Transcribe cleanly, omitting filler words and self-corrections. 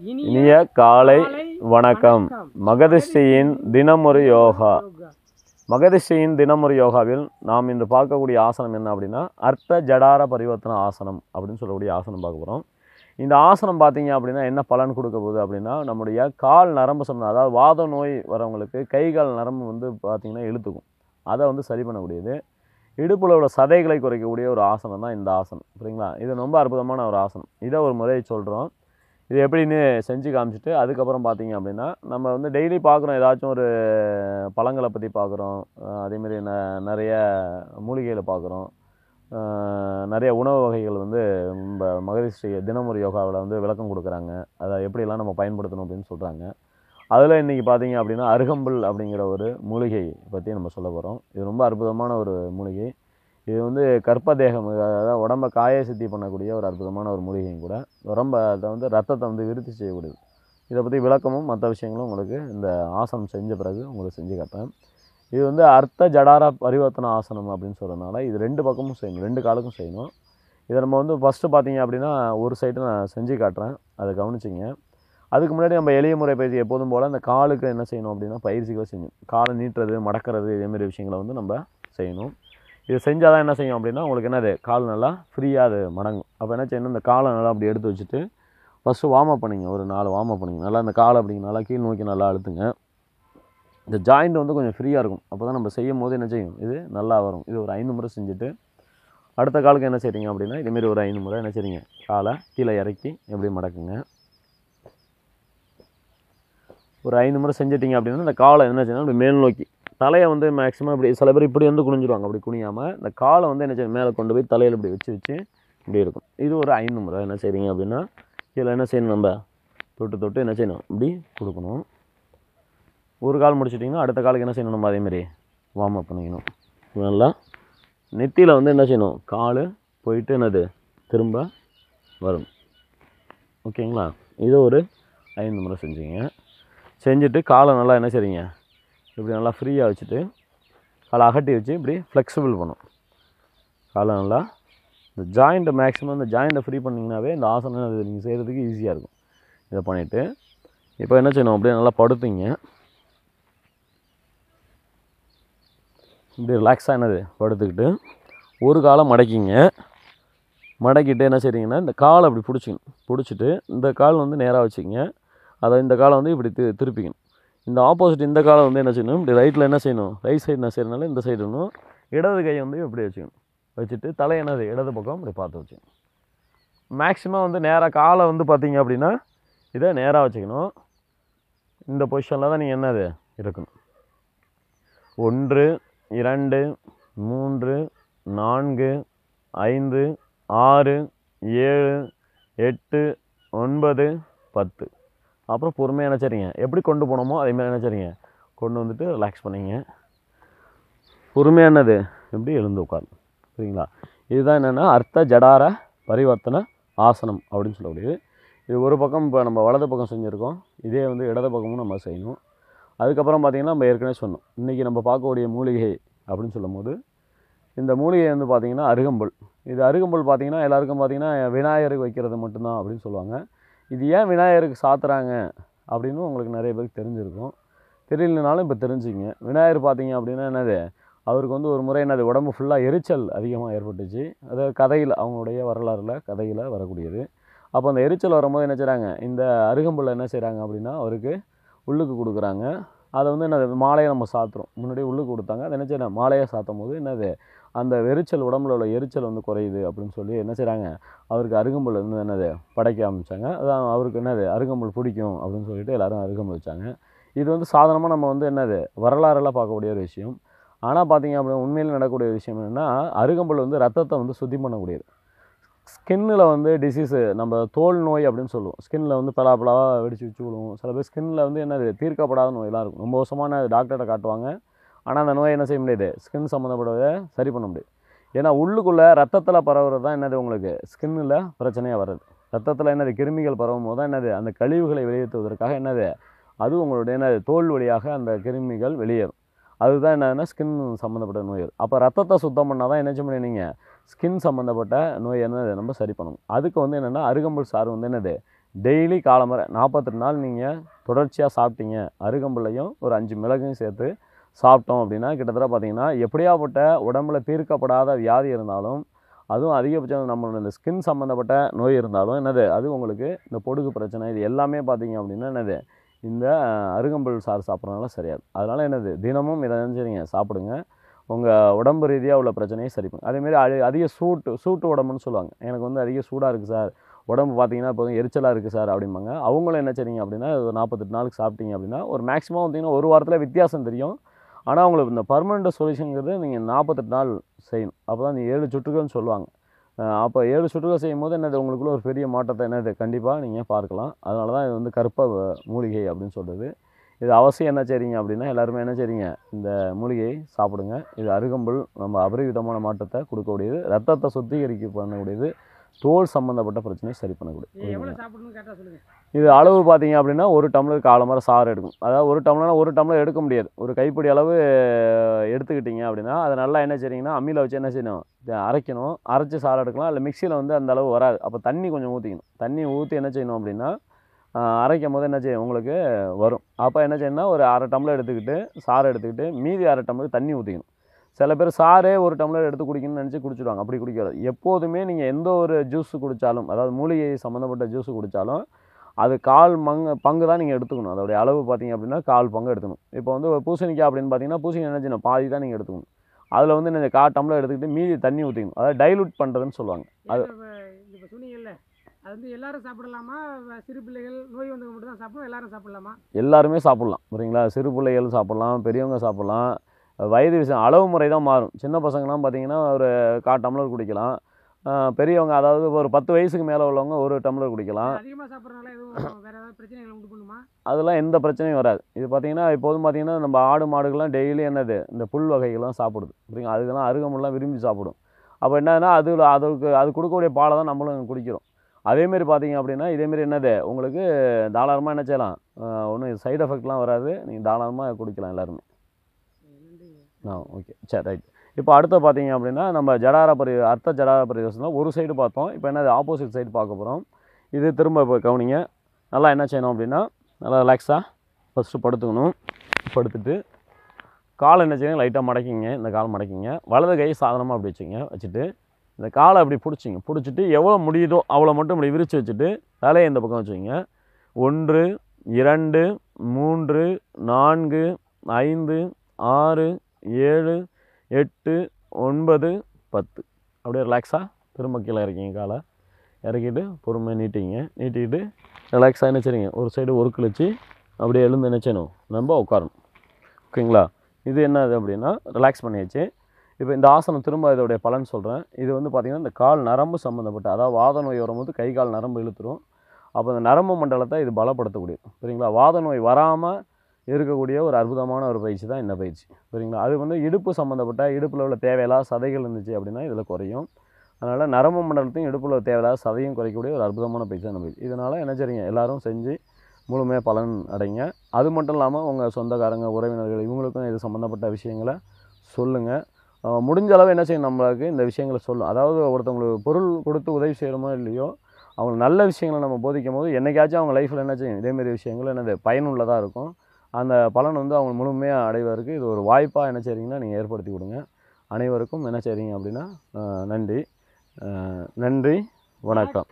இனிய காலை வணக்கம். மகரிஷியின் தினமொரு யோகா. மகரிஷியின் தினமொரு யோகாவில் நாம் இன்று பார்க்கக்கூடிய ஆசனம் என்ன அப்படின்னா, அர்த்த ஜடார பரிவர்த்தன ஆசனம் அப்படின்னு சொல்லக்கூடிய ஆசனம் பார்க்க போகிறோம். இந்த ஆசனம் பார்த்தீங்க அப்படின்னா என்ன பலன் கொடுக்க போகுது அப்படின்னா, நம்முடைய கால் நரம்பு சம்பந்தம், அதாவது வாத நோய் வரவங்களுக்கு கை கால் நரம்பு வந்து பார்த்திங்கன்னா இழுத்துக்கும். அதை வந்து சரி பண்ணக்கூடியது. இடுப்பில் உள்ள சதைகளை குறைக்கக்கூடிய ஒரு ஆசனம் தான் இந்த ஆசனம், சரிங்களா? இது ரொம்ப அற்புதமான ஒரு ஆசனம். இதை ஒரு முறையை சொல்கிறோம். இது எப்படின்னு செஞ்சு காமிச்சிட்டு அதுக்கப்புறம் பார்த்தீங்க அப்படின்னா, நம்ம வந்து டெய்லி பார்க்குறோம், ஏதாச்சும் ஒரு பழங்களை பற்றி பார்க்குறோம், அதேமாரி நிறைய மூலிகைகளை பார்க்குறோம், நிறைய உணவு வகைகள் வந்து நம்ம மகரிஷி தினமொரு யோகாவில் வந்து விளக்கம் கொடுக்குறாங்க. அதை எப்படிலாம் நம்ம பயன்படுத்தணும் அப்படின்னு சொல்கிறாங்க. அதில் இன்றைக்கி பார்த்தீங்க அப்படின்னா, அருகம்புல் அப்படிங்கிற ஒரு மூலிகை பற்றி நம்ம சொல்ல போகிறோம். இது ரொம்ப அற்புதமான ஒரு மூலிகை. இது வந்து கர்ப்பதேகம், அதாவது உடம்பை காய சித்தி பண்ணக்கூடிய ஒரு அற்புதமான ஒரு மூலிகையும் கூட. அதை வந்து ரத்தத்தை வந்து விருத்தி செய்யக்கூடியது. இதை பற்றி விளக்கமும் மற்ற விஷயங்களும் உங்களுக்கு இந்த ஆசனம் செஞ்ச பிறகு உங்களுக்கு செஞ்சு காட்டுறேன். இது வந்து அர்த்த ஜடார பரிவர்த்தன ஆசனம் அப்படின்னு சொல்கிறதுனால இது ரெண்டு பக்கமும் செய்யணும், ரெண்டு காலுக்கும் செய்யணும். இதை நம்ம வந்து ஃபஸ்ட்டு பார்த்தீங்க அப்படின்னா ஒரு சைடு நான் செஞ்சு காட்டுறேன், அதை கவனிச்சிங்க. அதுக்கு முன்னாடி நம்ம எளிய முறை பயிற்சி எப்போதும் போல் அந்த காலுக்கு என்ன செய்யணும் அப்படின்னா பயிற்சிகளை செய்யணும். காலை நீட்டுறது, மடக்கிறது, இதேமாரி விஷயங்களை வந்து நம்ம செய்யணும். இது செஞ்சால் தான் என்ன செய்யும் அப்படின்னா உங்களுக்கு என்னது, கால் நல்லா ஃப்ரீயாக அது மடங்கும். அப்போ என்ன செய்யணும், இந்த காலை நல்லா அப்படி எடுத்து வச்சுட்டு ஃபஸ்ட்டு வார்ம் அப் பண்ணிங்க. ஒரு 4 வார்ம் அப் பண்ணிங்க. நல்லா இந்த காலை அப்படிங்க நல்லா கீழ் நோக்கி நல்லா அழுத்துங்க. இந்த ஜாயிண்ட் வந்து கொஞ்சம் ஃப்ரீயாக இருக்கும். அப்போ தான் நம்ம செய்யும் போது என்ன செய்யும், இது நல்லா வரும். இது ஒரு 5 முறை செஞ்சுட்டு அடுத்த காலுக்கு என்ன செய்றீங்க அப்படின்னா இதேமாரி ஒரு 5 முறை என்ன செய்றீங்க, காலை கீழே இறக்கி எப்படி மடக்குங்க. ஒரு 5 முறை செஞ்சிட்டிங்க அப்படின்னா இந்த காலை என்ன செய்யணும், அப்படி மேல் நோக்கி தலையை வந்து மேக்ஸிமம் இப்படி, சில பேர் இப்படி வந்து குனிஞ்சிடுவாங்க. அப்படி குனியாமல் இந்த காலை வந்து என்ன செய்யணும், மேலே கொண்டு போய் தலையில் இப்படி வச்சு இப்படி இருக்கும். இது ஒரு 5 முறை என்ன செய்கிறீங்க அப்படின்னா கீழே என்ன செய்யணும், நம்ம தொட்டு என்ன செய்யணும், இப்படி கொடுக்கணும். ஒரு கால் முடிச்சிட்டிங்கன்னா அடுத்த காலுக்கு என்ன செய்யணும், நம்ம அதேமாரி வார்ம் அப் பண்ணிக்கணும். நல்லா நெத்தியில் வந்து என்ன செய்யணும், கால் போயிட்டு என்னது திரும்ப வரும். ஓகேங்களா? இது ஒரு 5 முறை செஞ்சுங்க. செஞ்சுட்டு காலை நல்லா என்ன செய்றீங்க, இப்படி நல்லா ஃப்ரீயாக வச்சுட்டு காலை அகட்டி வச்சு இப்படி ஃப்ளெக்சிபிள் பண்ணும். காலை நல்லா இந்த ஜாயிண்ட்டை மேக்ஸிமம் இந்த ஜாயிண்ட்டை ஃப்ரீ பண்ணிங்கனாவே இந்த ஆசனம் அது நீங்கள் செய்கிறதுக்கு ஈஸியாக இருக்கும். இதை பண்ணிவிட்டு இப்போ என்ன செய்யணும், அப்படியே நல்லா படுத்துங்க. இப்படி ரிலாக்ஸாக என்னது படுத்துக்கிட்டு ஒரு காலை மடக்கிங்க. மடக்கிட்டு என்ன செய்றீங்கன்னா இந்த காலை அப்படி பிடிச்சிட்டு இந்த கால் வந்து நேராக வச்சுக்கிங்க. அதை இந்த காலை வந்து இப்படி திருப்பிக்கணும். இந்த ஆப்போசிட் இந்த காலை வந்து என்ன செய்யணும், இப்படி ரைட்டில் என்ன செய்யணும், ரைட் சைடு என்ன செய்யறதுனால இந்த சைடு இன்னும் இடது கையை வந்து இப்படி வச்சுக்கணும். வச்சுட்டு தலை என்னது இடது பக்கம் இப்படி பார்த்து வச்சுக்கணும். மேக்ஸிமம் வந்து நேராக காலை வந்து பார்த்தீங்க அப்படின்னா இதை நேராக வச்சுக்கணும். இந்த பொசிஷனில் தான் நீங்கள் என்னது இருக்கணும். 1 2 3 4 5 6 7 8 9 10. அப்புறம் பொறுமையாக என்ன செய்றீங்க, எப்படி கொண்டு போனோமோ அதேமாதிரி என்ன செய்றீங்க, கொண்டு வந்துட்டு ரிலாக்ஸ் பண்ணிங்க. பொறுமையாக என்னது எப்படி எழுந்து உட்காரு, சரிங்களா? இதுதான் என்னென்னா அர்த்த ஜடார பரிவர்த்தன ஆசனம் அப்படின்னு சொல்லக்கூடியது. இது ஒரு பக்கம் இப்போ நம்ம வலது பக்கம் செஞ்சுருக்கோம், இதே வந்து இடது பக்கமும் நம்ம செய்யணும். அதுக்கப்புறம் பார்த்திங்கன்னா நம்ம ஏற்கனவே சொன்னோம், இன்றைக்கி நம்ம பார்க்கக்கூடிய மூலிகை அப்படின்னு சொல்லும் போது இந்த மூலிகை வந்து பார்த்திங்கன்னா அருகம்புல். இது அருகம்புல் பார்த்திங்கன்னா எல்லாருக்கும் பார்த்திங்கன்னா விநாயகருக்கு வைக்கிறது மட்டும்தான் அப்படின்னு சொல்லுவாங்க. இது ஏன் விநாயகருக்கு சாத்துறாங்க அப்படின்னு உங்களுக்கு நிறைய பேருக்கு தெரிஞ்சிருக்கும். தெரியலனாலும் இப்போ தெரிஞ்சுங்க. விநாயகர் பார்த்தீங்க அப்படின்னா என்னது, அவருக்கு வந்து ஒரு முறை என்னது உடம்பு ஃபுல்லாக எரிச்சல் அதிகமாக ஏற்பட்டுச்சு. அது கதையில், அவங்களுடைய வரலாறில் கதையில் வரக்கூடியது. அப்போ அந்த எரிச்சல் வரும்போது என்ன செய்கிறாங்க, இந்த அருகம்புல்லை என்ன செய்கிறாங்க அப்படின்னா அவருக்கு உள்ளுக்கு கொடுக்குறாங்க. அதை வந்து என்னது மாலையை நம்ம சாத்துறோம். முன்னாடி உள்ளுக்கு கொடுத்தாங்க, அதை என்ன செய்யணும், மாலையை சாத்தும் போது என்னது அந்த எரிச்சல், உடம்புல உள்ள எரிச்சல் வந்து குறையுது அப்படின்னு சொல்லி என்ன செய்கிறாங்க, அவருக்கு அருகம்புல் வந்து என்னது படைக்க ஆரம்பித்தாங்க. அதான் அவருக்கு என்னது அருகம்புல் பிடிக்கும் அப்படின்னு சொல்லிட்டு எல்லோரும் அருகம்புல் வச்சாங்க. இது வந்து சாதாரணமாக நம்ம வந்து என்னது வரலாறுலாம் பார்க்கக்கூடிய ஒரு விஷயம். ஆனால் பார்த்தீங்க அப்படின்னா உண்மையில் நடக்கக்கூடிய விஷயம் என்னென்னா, அருகம்புல் வந்து ரத்தத்தை வந்து சுத்தம் பண்ணக்கூடியது. ஸ்கின்னில் வந்து டிசீஸு, நம்ம தோல் நோய் அப்படின்னு சொல்லுவோம். ஸ்கின்னில் வந்து பலாப்பலாவாக வெடிச்சு விழுவும். சில பேர் ஸ்கின்னில் வந்து என்னது தீர்க்கப்படாத நோயெல்லாம் இருக்கும். ரொம்ப வருஷமான டாக்டர்கிட்ட காட்டுவாங்க. ஆனால் அந்த நோயை என்ன செய்ய முடியாது, ஸ்கின் சம்மந்தப்பட்டதை சரி பண்ண முடியாது. ஏன்னா உள்ளுக்குள்ளே ரத்தத்தில் பரவுறது தான் என்னது உங்களுக்கு ஸ்கின்னில் பிரச்சனையாக வர்றது. ரத்தத்தில் என்னது கிருமிகள் பரவும் போது தான் என்னது அந்த கழிவுகளை வெளியேற்றுவதற்காக என்னது அது உங்களுடைய என்னது தோல் வழியாக அந்த கிருமிகள் வெளியேறும். அதுதான் என்னதுன்னா ஸ்கின் சம்மந்தப்பட்ட நோய். அப்போ ரத்தத்தை சுத்தம் பண்ணால் தான் என்ன செய்ய முடியும், நீங்கள் ஸ்கின் சம்மந்தப்பட்ட நோய் என்னது நம்ம சரி பண்ணணும். அதுக்கு வந்து என்னென்னா அருகம்புல் சாறு வந்து என்னது டெய்லி காலம்பரை 48 நாள் நீங்கள் தொடர்ச்சியாக சாப்பிட்டீங்க, அருகம்புல்லையும் ஒரு 5 மிளகையும் சேர்த்து சாப்பிட்டோம் அப்படின்னா கிட்டத்தட்ட பார்த்தீங்கன்னா எப்படியாப்பட்ட உடம்புல தீர்க்கப்படாத வியாதி இருந்தாலும், அதுவும் அதிகபட்சம் நம்மளோட இந்த ஸ்கின் சம்மந்தப்பட்ட நோய் இருந்தாலும் என்னது அது உங்களுக்கு இந்த பொடுகு பிரச்சனை இது எல்லாமே பார்த்தீங்க அப்படின்னா என்னது இந்த அருகம்புல் சாறு சாப்பிட்றதுனால சரியாது. அதனால் என்னது தினமும் இதை நினைச்சிங்க சாப்பிடுங்க. உங்கள் உடம்பு ரீதியாக உள்ள பிரச்சனையை சரி பண்ணும். அதேமாரி அதிக சூட்டு உடம்புன்னு சொல்லுவாங்க. எனக்கு வந்து அதிக சூடாக இருக்குது சார், உடம்பு பார்த்தீங்கன்னா இப்போ எரிச்சலாக இருக்குது சார் அப்படிம்பாங்க. அவங்களும் என்ன செய்றீங்க அப்படின்னா ஒரு 48 நாளுக்கு சாப்பிட்டீங்க அப்படின்னா ஒரு மேக்ஸிமம் பார்த்தீங்கன்னா ஒரு வாரத்தில் வித்தியாசம் தெரியும். ஆனால் உங்களுக்கு இந்த பர்மனெண்ட் சொல்யூஷனுங்கிறது நீங்கள் 48 நாள் செய்யணும். அப்போ தான் நீங்கள் 7 சுற்றுகள்னு சொல்லுவாங்க. அப்போ 7 சுற்றுகள் செய்யும்போது என்னது உங்களுக்குள்ள ஒரு பெரிய மாற்றத்தை என்னது கண்டிப்பாக நீங்கள் பார்க்கலாம். அதனால தான் இது வந்து கற்ப மூலிகை அப்படின்னு சொல்கிறது. இது அவசியம் என்ன செய்றீங்க அப்படின்னா எல்லாருமே என்ன செய்றீங்க இந்த மூலிகையை சாப்பிடுங்க. இது அருகம்புல் நம்ம அபரிவிதமான மாற்றத்தை கொடுக்கக்கூடியது, ரத்தத்தை சுத்திகரிக்க பண்ணக்கூடியது, தோல் சம்மந்தப்பட்ட பிரச்சனையை சரி பண்ணக்கூடியது. இது அளவு பார்த்தீங்க அப்படின்னா 1 டம்ளர் காலம்பரை சாறு எடுக்கும். அதாவது 1 டம்ளர்னா 1 டம்ளர் எடுக்க முடியாது. ஒரு கைப்பிடி அளவு எடுத்துக்கிட்டீங்க அப்படின்னா அதை நல்லா என்ன செய்றீங்கன்னா அம்மியில் வச்சு என்ன செய்யணும் அரைக்கணும். அரைச்சி சாறு எடுக்கலாம். இல்லை மிக்சியில் வந்து அந்த அளவு வராது. அப்போ தண்ணி கொஞ்சம் ஊற்றிக்கணும். தண்ணி ஊற்றி என்ன செய்யணும் அப்படின்னா அரைக்கும் போது என்ன செய்யும் உங்களுக்கு வரும். அப்போ என்ன செய்யணும்னா ஒரு 1/2 டம்ளர் எடுத்துக்கிட்டு சாறு எடுத்துக்கிட்டு மீதி 1/2 டம்ளர் தண்ணி ஊற்றிக்கணும். சில பேர் சாரே 1 டம்ளர் எடுத்து குடிக்கணும்னு நினச்சி குடிச்சிடுவாங்க. அப்படி குடிக்காது. எப்போதுமே நீங்கள் எந்த ஒரு ஜூஸ் குடித்தாலும், அதாவது மூலிகை சம்மந்தப்பட்ட ஜூஸ் குடித்தாலும் அது 1/4 பங்கு தான் நீங்கள் எடுத்துக்கணும். அதோடைய அளவு பார்த்தீங்க அப்படின்னா 1/4 பங்கு எடுத்துக்கணும். இப்போ வந்து பூசணிக்காய் அப்படின்னு பார்த்தீங்கன்னா பூசணிக்காய் என்ன செய்யணும் பாதி தான் நீங்கள் எடுத்துக்கணும். அதில் வந்து நீங்கள் 1/4 டம்ளர் எடுத்துக்கிட்டு மீதி தண்ணி ஊற்றிக்கணும். அதாவது டைலூட் பண்ணுறதுன்னு சொல்லுவாங்க. அது இப்போ சொன்னீங்கல்ல அது வந்து எல்லாரும் சாப்பிடலாமா? சிறு பிள்ளைகள் நோய் வந்தவங்க மட்டும் தான் சாப்பிடணும், எல்லாரும் சாப்பிடலாமா? எல்லாருமே சாப்பிட்லாம். சரிங்களா? சிறு பிள்ளைகள் சாப்பிட்லாம், பெரியவங்க சாப்பிட்லாம். வயது விஷயம் அளவு முறை தான் மாறும். சின்ன பசங்கள்லாம் பார்த்தீங்கன்னா ஒரு 1/4 டம்ளர் குடிக்கலாம். பெரியவங்க அதாவது ஒரு 10 வயசுக்கு மேலே உள்ளவங்க 1 டம்ளர் குடிக்கலாம். அதிகமாக சாப்பிட்றதுனால எதுவும் வேறு ஏதாவது பிரச்சனைகள் உண்டு பண்ணுமா? அதெல்லாம் எந்த பிரச்சனையும் வராது. இது பார்த்தீங்கன்னா இப்போதும் பார்த்தீங்கன்னா நம்ம ஆடு மாடுகள்லாம் டெய்லி என்னது இந்த புல் வகைகள்லாம் சாப்பிடுது. சரிங்களா? அதுக்கெல்லாம் அருகம்புல்லாம் விரும்பி சாப்பிடும். அப்போ என்னதுன்னா அது கொடுக்கக்கூடிய பாலை தான் நம்மளும் குடிக்கிறோம். அதேமாரி பார்த்தீங்க அப்படின்னா இதேமாரி என்னது உங்களுக்கு தாராளமாக என்ன செய்யலாம், ஒன்றும் சைடு எஃபெக்ட்லாம் வராது. நீங்கள் தாராளமாக குடிக்கலாம் எல்லாருமே. ஓகே சரி ரைட். இப்போ அடுத்து பார்த்தீங்க அப்படின்னா நம்ம அர்த்த ஜடார பரிதர்சனம் ஒரு சைடு பார்த்தோம். இப்போ என்னது ஆப்போசிட் சைடு பார்க்க போகிறோம். இது திரும்ப இப்போ கவனிங்க. நல்லா என்ன செய்யணும் அப்படின்னா நல்லா ரிலாக்ஸாக ஃபஸ்ட்டு படுத்துக்கணும். படுத்துட்டு காலை என்ன செய்யுங்க லைட்டாக மடக்கிங்க. இந்த கால் மடக்கிங்க. வலது கை சாதனமாக அப்படி வச்சுட்டு இந்த காலை அப்படி பிடிச்சிட்டு எவ்வளோ முடியுதோ அவ்வளோ மட்டும் இப்படி விரித்து வச்சுட்டு தலையை இந்த பக்கம் வச்சுக்கிங்க. 1 2 3 4 5 6 7 8 9 10 அப்படியே ரிலாக்ஸாக திரும்ப கீழே இறக்கிங்க. காலை இறக்கிட்டு பொறுமையாக நீட்டிக்கிட்டு ரிலாக்ஸாக என்ன செய்றீங்க ஒரு சைடு ஒர்க்கிழிச்சு அப்படியே எழுந்து என்ன செய்யணும் நம்ம உட்காரணும். ஓகேங்களா? இது என்னது அப்படின்னா ரிலாக்ஸ் பண்ணியாச்சு. இப்போ இந்த ஆசனம் திரும்ப இதோடைய பலன் சொல்கிறேன். இது வந்து பார்த்திங்கன்னா இந்த கால் நரம்பு சம்மந்தப்பட்ட அதாவது வாத நோய் வரும்போது கை கால் நரம்பு இழுத்துரும். அப்போ இந்த நரம்பு மண்டலத்தை இது பலப்படுத்தக்கூடியது. சரிங்களா? வாத நோய் வராமல் இருக்கக்கூடிய ஒரு அற்புதமான ஒரு பயிற்சி தான் இந்த பயிற்சி. சரிங்களா? அது வந்து இடுப்பு சம்மந்தப்பட்ட இடுப்பில் உள்ள தேவையில்லாத சதைகள் இருந்துச்சு அப்படின்னா இதில் குறையும். அதனால் நரம்பு மண்டலத்தையும் இடுப்பில் உள்ள தேவையில்லாத சதையும் குறைக்கக்கூடிய ஒரு அற்புதமான பயிற்சி தான் இந்த பயிற்சி. இதனால் என்ன செய்றீங்க எல்லோரும் செஞ்சு முழுமையாக பலன் அடைங்க. அது மட்டும் இல்லாமல் உங்கள் சொந்தக்காரங்க உறவினர்கள் இவங்களுக்கும் இது சம்மந்தப்பட்ட விஷயங்களை சொல்லுங்கள். முடிஞ்ச அளவு என்ன செய்யணும் நம்மளுக்கு இந்த விஷயங்களை சொல்லும். அதாவது ஒருத்தவங்களுக்கு பொருள் கொடுத்து உதவி செய்கிறோமோ இல்லையோ அவங்களுக்கு நல்ல விஷயங்களை நம்ம போதிக்கும் போது என்றைக்காச்சும் அவங்க லைஃப்பில் என்ன செய்யும் இதேமாரி விஷயங்கள் என்னது பயனுள்ளதாக இருக்கும். அந்த பலன் வந்து அவங்க முழுமையாக அடைவதற்கு இது ஒரு வாய்ப்பாக என்ன செய்றீங்கன்னா நீங்கள் ஏற்படுத்தி கொடுங்க. அனைவருக்கும் என்ன செய்றீங்க அப்படின்னா நன்றி. நன்றி வணக்கம்.